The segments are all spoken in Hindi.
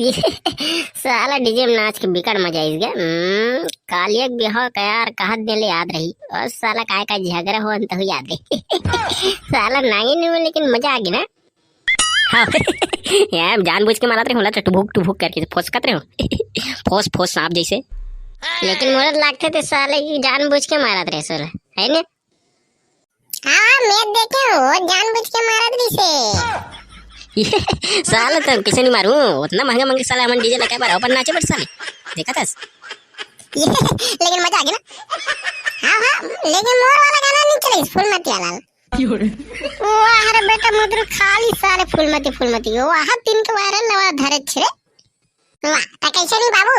ये साला डीजे में नाच के बिकट मजा आई गया। कालिया बिहाव का यार कहत देले याद रही और साला काय का झगड़ा हो अंत हो याद रही। साला नागी नहीं में लेकिन मजा आ गई ना। हाँ यार जानबूझ के मारत रहे होला टुभुक करके फोसकत रहे हो फोस सांप जैसे, लेकिन मोरत लागते थे साले की जानबूझ के मारत रहे सोला है ना। हाँ मैं देखे हो जानबूझ के मारत रही से। साला तो किसे नहीं मारू, उतना महंगा साला हमन डीजे लगा पर अपन नाचे पर साले देखा था। लेकिन मजा आ गया ना। हाँ लेकिन मोर वाला गाना नहीं चले फूलमती वाला। वाह रे बेटा मुद्र खाली साले फूलमती वाह तीन के वायरल नवा धरे छे। वाह ता कैसे नहीं बाबू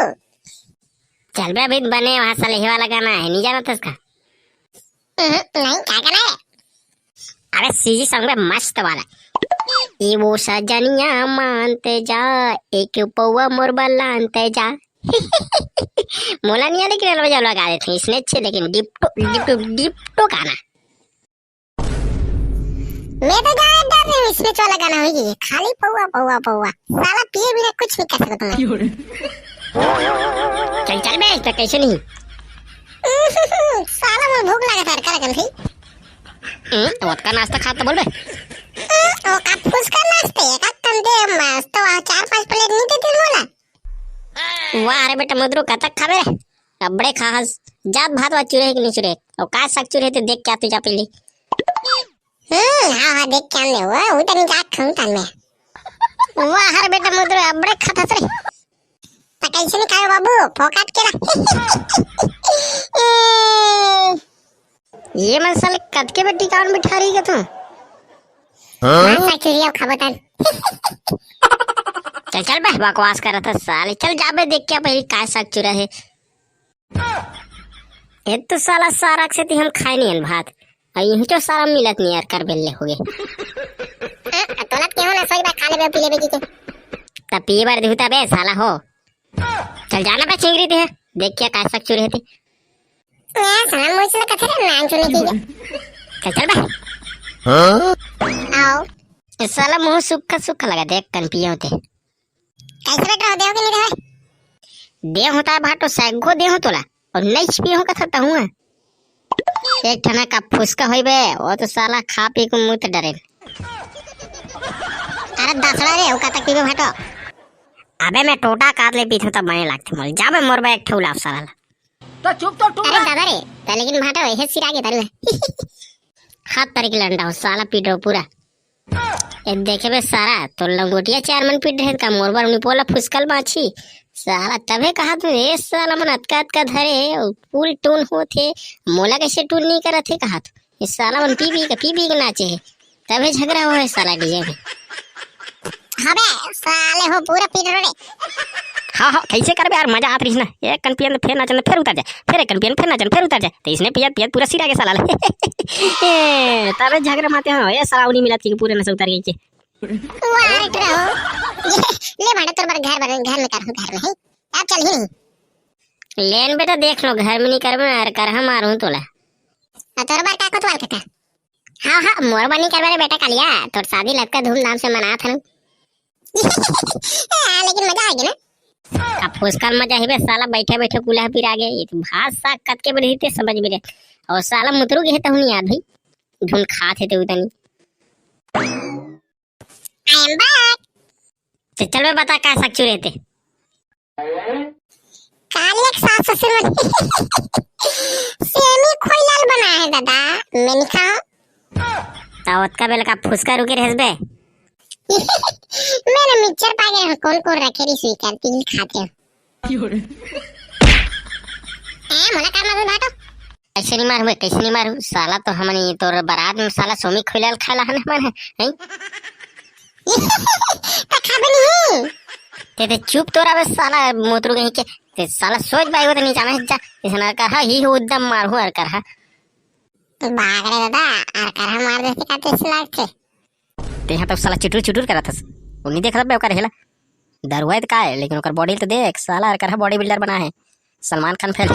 चल बे अभी बने वहां साले ये वाला गाना है नहीं जाना था इसका। नहीं क्या गाना है? अरे सीजी सॉन्ग में मस्त वाला ये वो सजनिया मानते जा एक पौवा मोर बलानते जा। मोला नहीं आने के लिए लगा देते इसने अच्छे, लेकिन डिप्टो गाना मैं तो जाए डर रही हूँ इसमें चला गाना होगी खाली पौवा साला पिए बिना कुछ नहीं कर सकता तुम्हें। चल बे तो कैसे नहीं। साला मुझे भूख लगा था कर कर सही। वोट का नाश्ता खाता बोल बे। ओ का फुसका नाश्ते का कंदे मस्त वहां 4-5 प्लेट नहीं देते मोला। वाह अरे बेटा मधुरो कतक खाबे रे अबड़े खास जात भात वा चुरे कि नहीं चुरे और का सक चुरे तो देख क्या तू जा पीली। हां देख क्या ले हुआ उधर नहीं जा खाऊं तन में। वाह अरे बेटा मधुरो अबड़े खाता रे ता कैसे नहीं खाओ बाबू फोकट के ये मसल कटके बेटी कान बिठा रही है तू। हां चुरिया खबरदार। चल बे बकवास कर रहा था साले, चल जा बे देख क्या भाई काय साग चुरा है। ये तो साला सारा से हम खाए नहीं भात और यही तो सारा मिलत नहीं यार कर बेले हो गए। तोलत क्यों ना सोई बा खा ले पी ले बेटी के तब पी बार देहता बे साला हो। चल जाना बे चिंगरी दे देख क्या काय साग चुरे थे। साला मुझसे कथे नाम सुने की चल बे। आओ इस साला मुंह सूखा लगा देख कन पिए होते कैसे बैठ रहो देहो कि नहीं देहो? दे होता है भाटो सैगो दे हो तोला और नहीं पिए हो कथा हूँ एक ठना का फुसका होई बे वो तो साला खा पी को मुंह डरे। अरे दसड़ा रे का तक पीबे भाटो। अबे मैं टोटा काट ले पीथो तब बने लागते मोल जा बे मोर बे एक ठौला साला तो चुप तो अरे दादा रे ता लेकिन भाटो हे सिरा के तारू हाथ तारीख लंडा हो साला पीटो पूरा ये देखे बे सारा तो लंगोटिया 4 मन पीट रहे का मोर बार पोला फुसकल माछी साला तबे कहा तू ए साला मन अतका धरे फूल टून होथे मोला कैसे टून नहीं करत थे कहा तू इस साला मन पी के नाचे है तबे झगड़ा हो है साला डीजे में। अबे साले हो पूरा पीट रे। हाँ कैसे कर बे यार मजा आत रही ना एक कन पियन फिर नाचन फिर उतर जाए फिर एक कन पियन फिर नाचन फिर उतर जाए तो इसने पियत पूरा सिरा के साला तबे झगड़ा माते हो ये साला उनी मिलत की पूरे नस उतर गई के। वाह रहो ले भाड़ा तोर घर में कर है अब चल ही लेन बेटा देख लो घर में नहीं कर मैं कर हम मारूं तोला तोर बार का कोतवाल कथा। हाँ मोर बनी कर मेरे बेटा कालिया तोर शादी लड़का धूमधाम से मना था लेकिन मजा आ गया ना। अब फुसकल मजा ही बे साला बैठे कुला फिर आ गए ये तो भात साग कट के बैठे समझ में और साला मुतरू के तो नहीं याद भाई ढूंढ खाते थे उतनी। आई एम बैक चल मैं बता क्या साग चुरे थे काली एक सास ससुर सेमी खोइलाल बना है दादा मैंने कहा तावत का बेल का फुसका रुके रहस बे। मैंने मिक्सचर पा गया कौन रखे रही स्वीकार तिल खाते हो मोला का मत बाटो कैसे नहीं मारू साला तो हमने तोर बारात में साला सोमी खोइलाल खाला है मन है तो खाबे नहीं ते चुप तोरा बे साला मोतरू कहीं के ते साला सोच भाई वो तो नहीं जाना जा इसना कर ही उद्दम मारू और कर भाग रे दादा और कर मार देते का तेस लागते ते यहाँ तो साला चुटुर करा था उन्हीं देख रहा ओकर हेला दरवाद का है लेकिन ओकर बॉडी तो देख साला कर बॉडी बिल्डर बना है सलमान खान फैल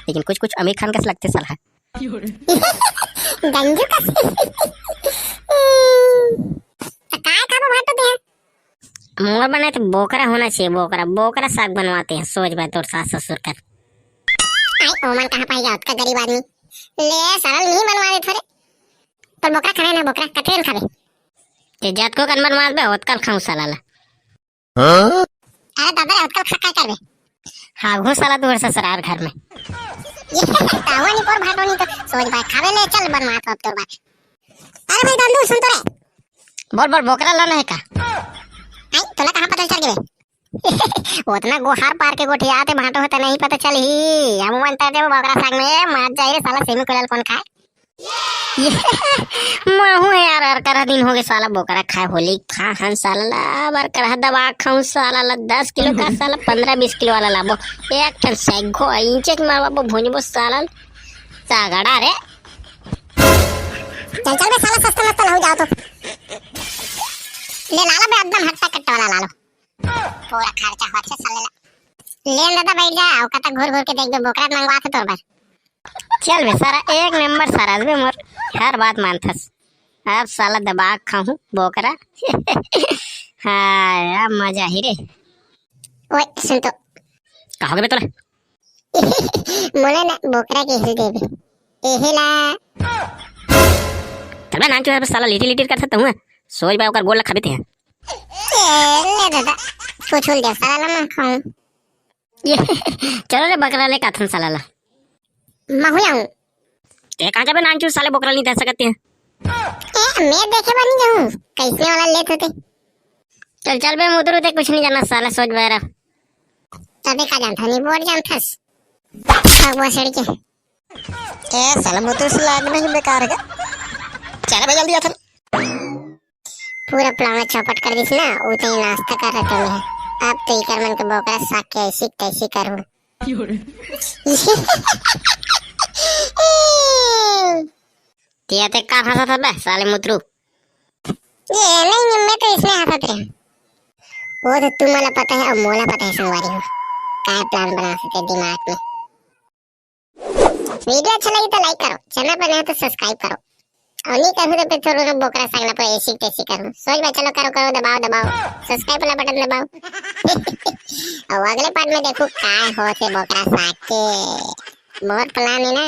लेकिन कुछ आमिर खान कैसे लगते साला गंजू का काय का भाटो दे मोर बनाए तो बोकरा होना चाहिए, बोकरा बोकरा साग बनवाते हैं। सोच भाई तोर सास ससुर कर। आई ओमन कहाँ पाएगा उसका गरीब आदमी। ले साला नहीं बनवा दे थोड़े। पर बोकरा खाना ना बोकरा कतेल खाबे। ते जात को कन बनवा दे ओतकल खाऊं साला ला। अरे दादा उठकर खा काय करबे। हाँ घो साला तोर ससुराल घर में। ये तावानी पर भाटोनी तो सोच भाई खावे ले चल बनवा तो अब तोर बात। अरे भाई दंदू सुन तो रे। बोल बोल बोकरा लाना है का? आई तोला कहाँ पता चल गए। उतना गोहार पार के गोठिया आते भाटो होता नहीं पता चल ही। हम मनता दे बोकरा साग में मार जाए रे साला सेमी कोलल कौन खाए। माहू है यार और करा दिन हो गए साला बोकरा खाए होली खा हन साला ला बार करा दबा खाऊं साला ला 10 किलो का साला 15-20 किलो वाला लाबो एक ठन सैगो इंचे के मारबो भुंजबो साला सागड़ा रे। चल चल बे साला सस्ता मस्त हो जाओ तो। ले लाला बे एकदम हट्टा कट्टा वाला ला लो। पूरा खर्चा हो अच्छा साले ला। ले दादा बैठ जा औ कता घूर घूर के देख बे बोकरा मंगवा थे तोर बार। चल बे सारा एक नंबर सारा बे मोर हर बात मानथस। अब साला दबा खाऊं बोकरा। हाँ अब मजा ही रे। ओए सुन तो कहोगे बे तोला? मोले ना बोकरा के हिल दे बे। एहेला तबे नाम क्यों साला लिटिल लिटिल कर सकता हूं। सोच बा ओकर गोल ला खाबे थे। ले दादा कुछ दे साला ला मैं खाऊं। ये चलो रे बकरा ले काथन साला ला। मैं हो जाऊं। ए कहां जाबे नाम क्यों साले बोकरा नहीं दे सकते हैं। मैं देखे बनी जाऊं कैसे वाला लेत होते। चल चल बे मुदरू ते कुछ नहीं जाना साला सोच बेरा। तबे का जानता नहीं बोर जानथस। भगवा सड़ के ए साला मुदरू से लाग नहीं बेकार है। चल बे जल्दी आ। पूरा प्लान चौपट कर दिस ना उते ही नाश्ता कर रहे थे मैं। अब तो इकर मन के बोकरा साग के ऐसी तैसी करूं। तिया ते का हंसा था बे साले मुदरू। ये नहीं मैं तो इसमें हंसत रहे। वो तो तुम्हारा पता है और मोला पता है संगवारी हो क्या प्लान बना सकते दिमाग में। वीडियो अच्छा लगी तो लाइक करो, चैनल पर नया तो सब्सक्राइब करो और नहीं करो तो फिर थोड़ा बोकरा सागला पर ऐसी तैसी करो। सोच भाई चलो करो करो दबाओ दबाओ सब्सक्राइब वाला बटन दबाओ। और अगले पार्ट में देखो क्या होते बोकरा साग के बहुत प्लान है ना।